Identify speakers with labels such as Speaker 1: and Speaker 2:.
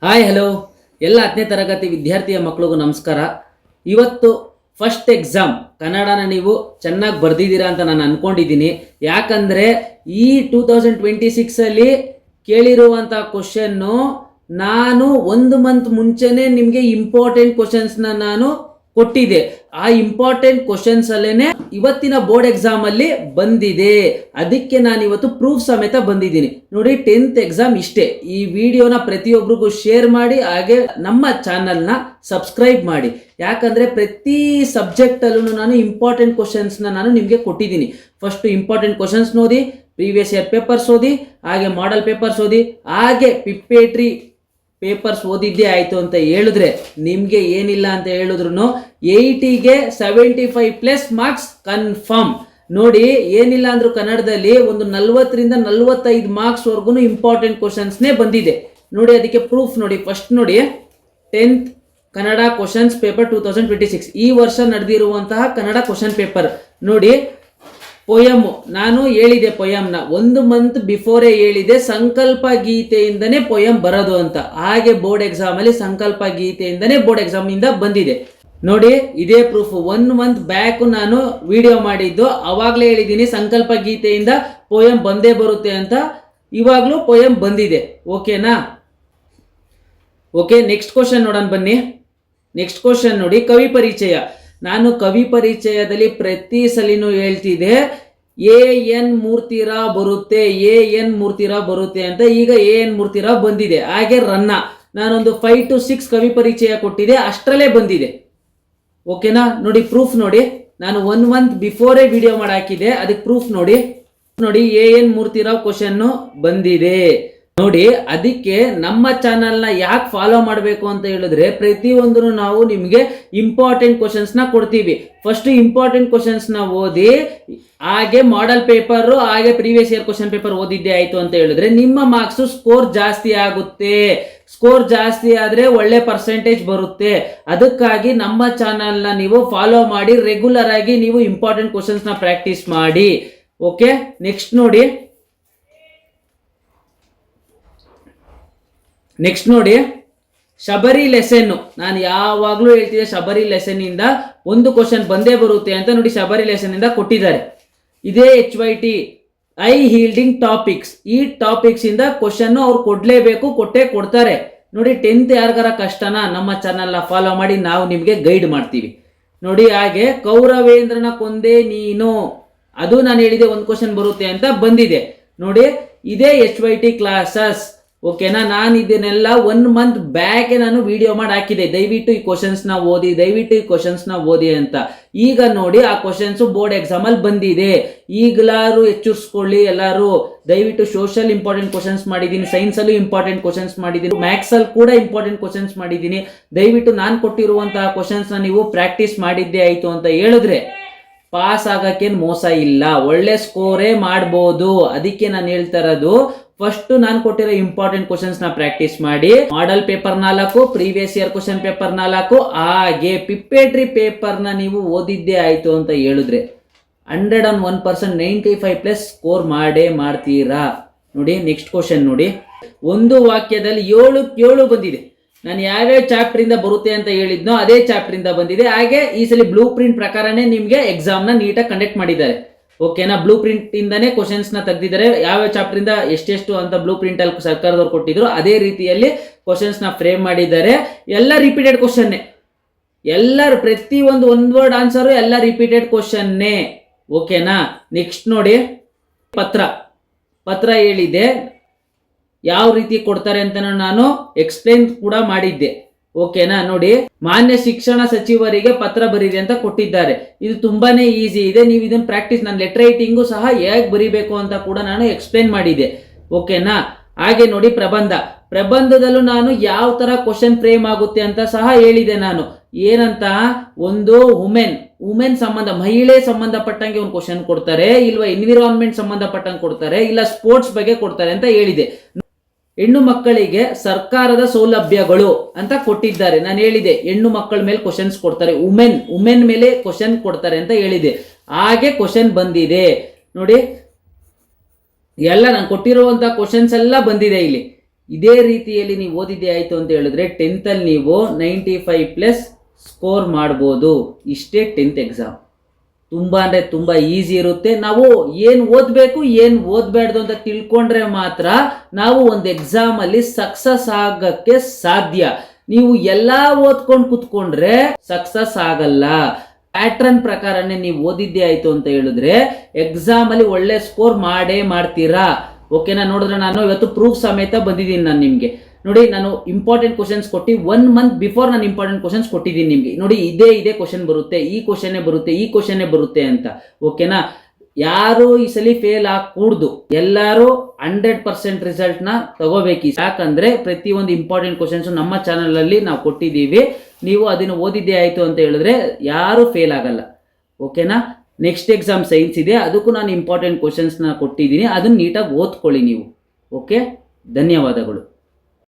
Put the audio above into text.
Speaker 1: Hi hello ಎಲ್ಲ 10ನೇ ತರಗತಿ ವಿದ್ಯಾರ್ಥಿಯ ಮಕ್ಕಳಿಗೂ ನಮಸ್ಕಾರ. ಇವತ್ತು ಫಸ್ಟ್ ಎಕ್ಸಾಮ್ ಕನ್ನಡನ ನೀವು ಚೆನ್ನಾಗಿ ಬರ್ದಿದ್ದೀರಾ ಅಂತ ನಾನು ಅಂದ್ಕೊಂಡಿದ್ದೀನಿ. ಯಾಕಂದರೆ ಈ 2026 ಕೇಳಿರುವಂಥ ಕ್ವಶನ್ನು ನಾನು 1 ಮಂತ್ ಮುಂಚೆನೇ ನಿಮಗೆ ಇಂಪಾರ್ಟೆಂಟ್ ಕ್ವಶನ್ಸ್ನ ನಾನು ಕೊಟ್ಟಿದೆ. ಆ ಇಂಪಾರ್ಟೆಂಟ್ ಕ್ವಶನ್ಸ್ ಅಲ್ಲೇನೆ ಇವತ್ತಿನ ಬೋರ್ಡ್ ಎಕ್ಸಾಮ್ ಅಲ್ಲಿ ಬಂದಿದೆ. ಅದಕ್ಕೆ ನಾನು ಇವತ್ತು ಪ್ರೂಫ್ ಸಮೇತ ಬಂದಿದ್ದೀನಿ. ನೋಡಿ, 10th ಎಕ್ಸಾಮ್ ಇಷ್ಟೇ. ಈ ವಿಡಿಯೋನ ಪ್ರತಿಯೊಬ್ಬರಿಗೂ ಶೇರ್ ಮಾಡಿ, ಹಾಗೆ ನಮ್ಮ ಚಾನಲ್ನ ಸಬ್ಸ್ಕ್ರೈಬ್ ಮಾಡಿ. ಯಾಕಂದ್ರೆ ಪ್ರತಿ ಸಬ್ಜೆಕ್ಟ್ ಅಲ್ಲೂ ನಾನು ಇಂಪಾರ್ಟೆಂಟ್ ಕ್ವಶನ್ಸ್ನ ನಾನು ನಿಮಗೆ ಕೊಟ್ಟಿದ್ದೀನಿ. ಫಸ್ಟ್ ಇಂಪಾರ್ಟೆಂಟ್ ಕ್ವಶನ್ಸ್ ಓದಿ, ಪ್ರೀವಿಯಸ್ ಇಯರ್ ಪೇಪರ್ಸ್ ಓದಿ, ಹಾಗೆ ಮಾಡೆಲ್ ಪೇಪರ್ಸ್ ಓದಿ, ಹಾಗೆ ಪಿಪ್ಪೇಟ್ರಿ ಪೇಪರ್ಸ್ ಓದಿದ್ದೇ ಆಯಿತು ಅಂತ ಹೇಳಿದ್ರೆ ನಿಮಗೆ ಏನಿಲ್ಲ ಅಂತ ಹೇಳಿದ್ರು 80ಗೆ 75+ ಮಾರ್ಕ್ಸ್ ಕನ್ಫರ್ಮ್. ನೋಡಿ, ಏನಿಲ್ಲ ಅಂದ್ರೂ ಕನ್ನಡದಲ್ಲಿ ಒಂದು 40ರಿಂದ 45 ಮಾರ್ಕ್ಸ್ ವರ್ಗು ಇಂಪಾರ್ಟೆಂಟ್ ಕ್ವಶನ್ಸ್ನೇ ಬಂದಿದೆ. ನೋಡಿ, ಅದಕ್ಕೆ ಪ್ರೂಫ್ ನೋಡಿ. ಫಸ್ಟ್ ನೋಡಿ, 10th ಕನ್ನಡ ಕ್ವಶನ್ಸ್ ಪೇಪರ್ 2026 ಈ ವರ್ಷ ನಡೆದಿರುವಂತಹ ಕನ್ನಡ ಕ್ವಶನ್ ಪೇಪರ್ ನೋಡಿ. ಪೊಯಮ್ ನಾನು ಹೇಳಿದೆ, ಪೊಯಮ್ನ 1 ಮಂತ್ ಬಿಫೋರೇ ಹೇಳಿದೆ, ಸಂಕಲ್ಪ ಗೀತೆಯಿಂದನೇ ಪೊಯಮ್ ಬರೋದು ಅಂತ. ಹಾಗೆ ಬೋರ್ಡ್ ಎಕ್ಸಾಮ್ ಅಲ್ಲಿ ಸಂಕಲ್ಪ ಗೀತೆಯಿಂದನೇ ಬೋರ್ಡ್ ಎಕ್ಸಾಮ್ ಇಂದ ಬಂದಿದೆ. ನೋಡಿ, ಇದೇ ಪ್ರೂಫ್. 1 ಮಂತ್ ಬ್ಯಾಕ್ ನಾನು ವಿಡಿಯೋ ಮಾಡಿದ್ದು, ಅವಾಗಲೇ ಹೇಳಿದ್ದೀನಿ ಸಂಕಲ್ಪ ಗೀತೆಯಿಂದ ಪೊಯಮ್ ಬಂದೇ ಬರುತ್ತೆ ಅಂತ. ಇವಾಗಲೂ ಪೊಯಮ್ ಬಂದಿದೆ. ಓಕೆನಾ? ಓಕೆ, ನೆಕ್ಸ್ಟ್ ಕ್ವಶನ್ ನೋಡೋಣ ಬನ್ನಿ. ನೆಕ್ಸ್ಟ್ ಕ್ವಶನ್ ನೋಡಿ, ಕವಿ ಪರಿಚಯ. ನಾನು ಕವಿ ಪರಿಚಯದಲ್ಲಿ ಪ್ರತಿ ಸಲಿನೂ ಹೇಳ್ತಿದ್ದೆ ಎನ್ ಮೂರ್ತಿರಾವ್ ಬರುತ್ತೆ, ಎನ್ ಮೂರ್ತಿರಾವ್ ಬರುತ್ತೆ ಅಂತ. ಈಗ ಎನ್ ಮೂರ್ತಿರಾವ್ ಬಂದಿದೆ. ಹಾಗೆ ರನ್ನ ನಾನೊಂದು 5 to 6 ಕವಿ ಪರಿಚಯ ಕೊಟ್ಟಿದೆ, ಅಷ್ಟರಲ್ಲೇ ಬಂದಿದೆ. ಓಕೆನಾ? ನೋಡಿ, ಪ್ರೂಫ್ ನೋಡಿ. ನಾನು 1 ಮಂತ್ ಬಿಫೋರೇ ವಿಡಿಯೋ ಮಾಡಿ ಹಾಕಿದೆ, ಅದಕ್ಕೆ ಪ್ರೂಫ್ ನೋಡಿ. ನೋಡಿ, ಎನ್ ಮೂರ್ತಿರಾವ್ ಕ್ವಶನ್ ಬಂದಿದೆ. ನೋಡಿ, ಅದಕ್ಕೆ ನಮ್ಮ ಚಾನಲ್ನ ಯಾಕೆ ಫಾಲೋ ಮಾಡಬೇಕು ಅಂತ ಹೇಳಿದ್ರೆ, ಪ್ರತಿಯೊಂದನ್ನು ನಾವು ನಿಮಗೆ ಇಂಪಾರ್ಟೆಂಟ್ ಕ್ವಶನ್ಸ್ನ ಕೊಡ್ತೀವಿ. ಫಸ್ಟ್ ಇಂಪಾರ್ಟೆಂಟ್ ಕ್ವಶನ್ಸ್ನ ಓದಿ, ಹಾಗೆ ಮಾಡೆಲ್ ಪೇಪರ್ ಹಾಗೆ ಪ್ರೀವಿಯಸ್ ಇಯರ್ ಕ್ವಶನ್ ಪೇಪರ್ ಓದಿದ್ದೆ ಆಯ್ತು ಅಂತ ಹೇಳಿದ್ರೆ ನಿಮ್ಮ ಮಾರ್ಕ್ಸ್ ಸ್ಕೋರ್ ಜಾಸ್ತಿ ಆಗುತ್ತೆ. ಸ್ಕೋರ್ ಜಾಸ್ತಿ ಆದ್ರೆ ಒಳ್ಳೆ ಪರ್ಸೆಂಟೇಜ್ ಬರುತ್ತೆ. ಅದಕ್ಕಾಗಿ ನಮ್ಮ ಚಾನಲ್ನ ನೀವು ಫಾಲೋ ಮಾಡಿ, ರೆಗ್ಯುಲರ್ ಆಗಿ ನೀವು ಇಂಪಾರ್ಟೆಂಟ್ ಕ್ವಶನ್ಸ್ನ ಪ್ರಾಕ್ಟೀಸ್ ಮಾಡಿ. ಓಕೆ, ನೆಕ್ಸ್ಟ್ ನೋಡಿ. ನೆಕ್ಸ್ಟ್ ನೋಡಿ, ಶಬರಿ ಲೆಸನ್. ನಾನು ಯಾವಾಗಲೂ ಹೇಳ್ತಿದ್ದೆ ಶಬರಿ ಲೆಸನ್ ಇಂದ ಒಂದು ಕ್ವಶನ್ ಬಂದೇ ಬರುತ್ತೆ ಅಂತ. ನೋಡಿ, ಶಬರಿ ಲೆಸನ್ ಇಂದ ಕೊಟ್ಟಿದ್ದಾರೆ. ಇದೇ HYT ಐ ಹೀಲ್ಡಿಂಗ್ ಟಾಪಿಕ್ಸ್. ಈ ಟಾಪಿಕ್ಸ್ ಇಂದ ಕ್ವಶನ್ ಅವ್ರು ಕೊಡ್ಲೇಬೇಕು, ಕೊಟ್ಟೇ ಕೊಡ್ತಾರೆ. ನೋಡಿ, 10th ಯಾರಿಗಾರ ಕಷ್ಟನಾ, ನಮ್ಮ ಚಾನಲ್ನ ಫಾಲೋ ಮಾಡಿ, ನಾವು ನಿಮಗೆ ಗೈಡ್ ಮಾಡ್ತೀವಿ. ನೋಡಿ, ಹಾಗೆ ಕೌರವೇಂದ್ರನ ಕೊಂದೆ ನೀನು, ಅದು ನಾನು ಹೇಳಿದೆ ಒಂದು ಕ್ವಶನ್ ಬರುತ್ತೆ ಅಂತ, ಬಂದಿದೆ. ನೋಡಿ, ಇದೇ HYT ಕ್ಲಾಸಸ್. ಓಕೆನಾ? ನಾನು ಇದನ್ನೆಲ್ಲ 1 ಮಂತ್ ಬ್ಯಾಕ್ ನಾನು ವಿಡಿಯೋ ಮಾಡಿ ಹಾಕಿದೆ, ದಯವಿಟ್ಟು ಈ ಕ್ವಶನ್ಸ್ ನ ಓದಿ, ದಯವಿಟ್ಟು ಈ ಕ್ವಶನ್ಸ್ ನ ಓದಿ ಅಂತ. ಈಗ ನೋಡಿ, ಆ ಕ್ವಶನ್ಸ್ ಬೋರ್ಡ್ ಎಕ್ಸಾಮ್ ಅಲ್ಲಿ ಬಂದಿದೆ. ಈಗಲಾರು ಎಚ್ಚರಿಸ್ಕೊಳ್ಳಿ ಎಲ್ಲಾರು. ದಯವಿಟ್ಟು ಸೋಷಿಯಲ್ ಇಂಪಾರ್ಟೆಂಟ್ ಕ್ವಶನ್ಸ್ ಮಾಡಿದ್ದೀನಿ, ಸೈನ್ಸ್ ಅಲ್ಲೂ ಇಂಪಾರ್ಟೆಂಟ್ ಕ್ವಶನ್ಸ್ ಮಾಡಿದ್ದೀನಿ, ಮ್ಯಾಥ್ಸ್ ಅಲ್ಲಿ ಕೂಡ ಇಂಪಾರ್ಟೆಂಟ್ ಕ್ವಶನ್ಸ್ ಮಾಡಿದ್ದೀನಿ. ದಯವಿಟ್ಟು ನಾನು ಕೊಟ್ಟಿರುವಂತಹ ಕ್ವಶನ್ಸ್ ನ ನೀವು ಪ್ರಾಕ್ಟೀಸ್ ಮಾಡಿದ್ದೇ ಆಯ್ತು ಅಂತ ಹೇಳಿದ್ರೆ ಪಾಸ್ ಆಗಕ್ಕೇನು ಮೋಸ ಇಲ್ಲ, ಒಳ್ಳೆ ಸ್ಕೋರೇ ಮಾಡ್ಬೋದು. ಅದಕ್ಕೆ ನಾನು ಹೇಳ್ತಾ ಇರೋದು, ಫಸ್ಟ್ ನಾನು ಕೊಟ್ಟಿರೋ ಇಂಪಾರ್ಟೆಂಟ್ ಕ್ವಶನ್ಸ್ ನ ಪ್ರಾಕ್ಟೀಸ್ ಮಾಡಿ. Model paper 4, previous year question paper 4, ಹಾಗೆ ಪಿಪ್ಪೇಟ್ರಿ ಪೇಪರ್ ನ ನೀವು ಓದಿದ್ದೇ ಆಯ್ತು ಅಂತ ಹೇಳಿದ್ರೆ 101% 95+ ಸ್ಕೋರ್ ಮಾಡೇ ಮಾಡ್ತೀರಾ. ನೋಡಿ, ನೆಕ್ಸ್ಟ್ ಕ್ವಶನ್ ನೋಡಿ. ಒಂದು ವಾಕ್ಯದಲ್ಲಿ 7 ಬಂದಿದೆ. ನಾನು ಯಾವ್ಯಾವ ಚಾಪ್ಟರ್ ಇಂದ ಬರುತ್ತೆ ಅಂತ ಹೇಳಿದ್ನೋ ಅದೇ ಚಾಪ್ಟರ್ ಇಂದ ಬಂದಿದೆ. ಹಾಗೆ ಈ ಸಲ ಬ್ಲೂ ಪ್ರಿಂಟ್ ಪ್ರಕಾರನೇ ನಿಮ್ಗೆ ಎಕ್ಸಾಮ್ ನ ನೀಟಾಗಿ ಕಂಡಕ್ಟ್ ಮಾಡಿದ್ದಾರೆ. ಓಕೆನಾ? ಬ್ಲೂ ಪ್ರಿಂಟ್ ಇಂದಾನೆ ಕ್ವಶನ್ಸ್ ನ ತೆಗೆದಿದ್ದಾರೆ. ಯಾವ ಚಾಪ್ಟರ್ ಇಂದ ಎಷ್ಟೆಷ್ಟು ಅಂತ ಬ್ಲೂ ಪ್ರಿಂಟ್ ಅಲ್ಲಿ ಸರ್ಕಾರದವ್ರು ಕೊಟ್ಟಿದ್ರು, ಅದೇ ರೀತಿಯಲ್ಲಿ ಕ್ವಶನ್ಸ್ ನ ಫ್ರೇಮ್ ಮಾಡಿದ್ದಾರೆ. ಎಲ್ಲ ರಿಪೀಟೆಡ್ ಕ್ವಶನ್ನೇ, ಎಲ್ಲರೂ ಪ್ರತಿ ಒಂದು ವರ್ಡ್ ಆನ್ಸರ್ ಎಲ್ಲ ರಿಪೀಟೆಡ್ ಕ್ವಶನ್ನೇ. ಓಕೆನಾ? ನೆಕ್ಸ್ಟ್ ನೋಡಿ, ಪತ್ರ ಹೇಳಿದೆ, ಯಾವ ರೀತಿ ಕೊಡ್ತಾರೆ ಅಂತ ನಾನು ಎಕ್ಸ್ಪ್ಲೇನ್ ಕೂಡ ಮಾಡಿದ್ದೆ. ಓಕೆನಾ? ನೋಡಿ, ಮಾನ್ಯ ಶಿಕ್ಷಣ ಸಚಿವರಿಗೆ ಪತ್ರ ಬರೀರಿ ಅಂತ ಕೊಟ್ಟಿದ್ದಾರೆ. ಇದು ತುಂಬಾನೇ ಈಸಿ ಇದೆ. ನೀವು ಇದನ್ನ ಪ್ರಾಕ್ಟೀಸ್, ನಾನು ಲೆಟರ್ ರೈಟಿಂಗು ಸಹ ಹೇಗೆ ಬರೀಬೇಕು ಅಂತ ಕೂಡ ನಾನು ಎಕ್ಸ್ಪ್ಲೇನ್ ಮಾಡಿದ್ದೆ. ಓಕೆನಾ? ಹಾಗೆ ನೋಡಿ, ಪ್ರಬಂಧದಲ್ಲೂ ನಾನು ಯಾವ ತರ ಕ್ವಶನ್ ಫ್ರೇಮ್ ಆಗುತ್ತೆ ಅಂತ ಸಹ ಹೇಳಿದೆ ನಾನು. ಏನಂತ, ಒಂದು ವುಮೆನ್ ಸಂಬಂಧ, ಮಹಿಳೆ ಸಂಬಂಧಪಟ್ಟಂಗೆ ಒಂದು ಕ್ವಶನ್ ಕೊಡ್ತಾರೆ, ಇಲ್ವಾ ಎನ್ವಿರಾನ್ಮೆಂಟ್ ಸಂಬಂಧಪಟ್ಟಂಗೆ ಕೊಡ್ತಾರೆ, ಇಲ್ಲ ಸ್ಪೋರ್ಟ್ಸ್ ಬಗ್ಗೆ ಕೊಡ್ತಾರೆ ಅಂತ ಹೇಳಿದೆ. ಹೆಣ್ಣು ಮಕ್ಕಳಿಗೆ ಸರ್ಕಾರದ ಸೌಲಭ್ಯಗಳು ಅಂತ ಕೊಟ್ಟಿದ್ದಾರೆ. ನಾನು ಹೇಳಿದೆ ಹೆಣ್ಣು ಮಕ್ಕಳ ಮೇಲೆ ಕ್ವಶನ್ಸ್ ಕೊಡ್ತಾರೆ, ವುಮೆನ್ ಮೇಲೆ ಕ್ವಶನ್ ಕೊಡ್ತಾರೆ ಅಂತ ಹೇಳಿದೆ. ಹಾಗೆ ಕ್ವಶನ್ ಬಂದಿದೆ. ನೋಡಿ, ಎಲ್ಲ ನಾನು ಕೊಟ್ಟಿರುವಂತಹ ಕ್ವಶನ್ಸ್ ಎಲ್ಲ ಬಂದಿದೆ ಇಲ್ಲಿ. ಇದೇ ರೀತಿಯಲ್ಲಿ ನೀವು ಓದಿದ್ದೆ ಆಯಿತು ಅಂತ ಹೇಳಿದ್ರೆ 10th ಅಲ್ಲಿ ನೀವು 95+ ಸ್ಕೋರ್ ಮಾಡ್ಬೋದು. ಇಷ್ಟೇ 10th ಎಕ್ಸಾಮ್. ತುಂಬ ಅಂದರೆ ತುಂಬ ಈಸಿ ಇರುತ್ತೆ. ನಾವು ಏನು ಓದಬೇಕು ಏನು ಓದಬೇಡ್ದು ಅಂತ ತಿಳ್ಕೊಂಡ್ರೆ ಮಾತ್ರ ನಾವು ಒಂದು ಎಕ್ಸಾಮಲ್ಲಿ ಸಕ್ಸಸ್ ಆಗಕ್ಕೆ ಸಾಧ್ಯ. ನೀವು ಎಲ್ಲ ಓದ್ಕೊಂಡು ಕುತ್ಕೊಂಡ್ರೆ ಸಕ್ಸಸ್ ಆಗಲ್ಲ. ಪ್ಯಾಟ್ರನ್ ಪ್ರಕಾರನೇ ನೀವು ಓದಿದ್ದೆ ಆಯಿತು ಅಂತ ಹೇಳಿದ್ರೆ ಎಕ್ಸಾಮಲ್ಲಿ ಒಳ್ಳೆ ಸ್ಕೋರ್ ಮಾಡೇ ಮಾಡ್ತೀರಾ. ಓಕೆನಾ? ನೋಡಿದ್ರೆ ನಾನು ಇವತ್ತು ಪ್ರೂಫ್ ಸಮೇತ ಬಂದಿದ್ದೀನಿ. ನಾನು ನಿಮಗೆ ನೋಡಿ, ನಾನು ಇಂಪಾರ್ಟೆಂಟ್ ಕ್ವಶನ್ಸ್ ಕೊಟ್ಟು 1 ಮಂತ್ ಬಿಫೋರ್ ನಾನು ಇಂಪಾರ್ಟೆಂಟ್ ಕ್ವಶನ್ಸ್ ಕೊಟ್ಟಿದ್ದೀನಿ ನಿಮಗೆ. ನೋಡಿ, ಇದೇ ಕ್ವಶನ್ ಬರುತ್ತೆ, ಈ ಕ್ವಶನ್ನೇ ಬರುತ್ತೆ, ಈ ಕ್ವಶನ್ನೇ ಬರುತ್ತೆ ಅಂತ. ಓಕೆನಾ? ಯಾರು ಈ ಸಲ ಫೇಲ್ ಆಗಕೂಡ್ದು. ಎಲ್ಲರೂ 100% ರಿಸಲ್ಟ್ ನ ತಗೋಬೇಕು. ಯಾಕಂದ್ರೆ ಪ್ರತಿಯೊಂದು ಇಂಪಾರ್ಟೆಂಟ್ ಕ್ವಶನ್ಸ್ ನಮ್ಮ ಚಾನಲ್ ಅಲ್ಲಿ ನಾವು ಕೊಟ್ಟಿದ್ದೀವಿ. ನೀವು ಅದನ್ನು ಓದಿದ್ದೇ ಆಯ್ತು ಅಂತ ಹೇಳಿದ್ರೆ ಯಾರು ಫೇಲ್ ಆಗಲ್ಲ. ಓಕೆನಾ? ನೆಕ್ಸ್ಟ್ ಎಕ್ಸಾಮ್ ಸೈನ್ಸ್ ಇದೆ, ಅದಕ್ಕೂ ನಾನು ಇಂಪಾರ್ಟೆಂಟ್ ಕ್ವಶನ್ಸ್ನ ಕೊಟ್ಟಿದ್ದೀನಿ. ಅದನ್ನ ನೀಟಾಗಿ ಓದ್ಕೊಳ್ಳಿ ನೀವು. ಓಕೆ, ಧನ್ಯವಾದಗಳು.